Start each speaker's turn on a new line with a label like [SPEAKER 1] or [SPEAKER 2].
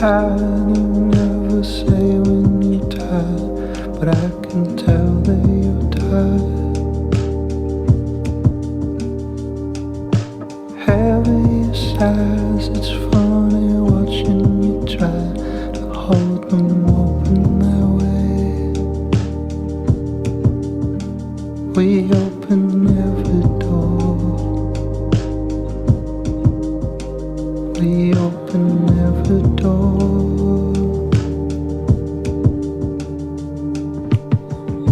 [SPEAKER 1] tired, you never say when you're tired, but I can tell that you're tired. Heavy sighs, it's funny watching you try to hold them open that way. We open every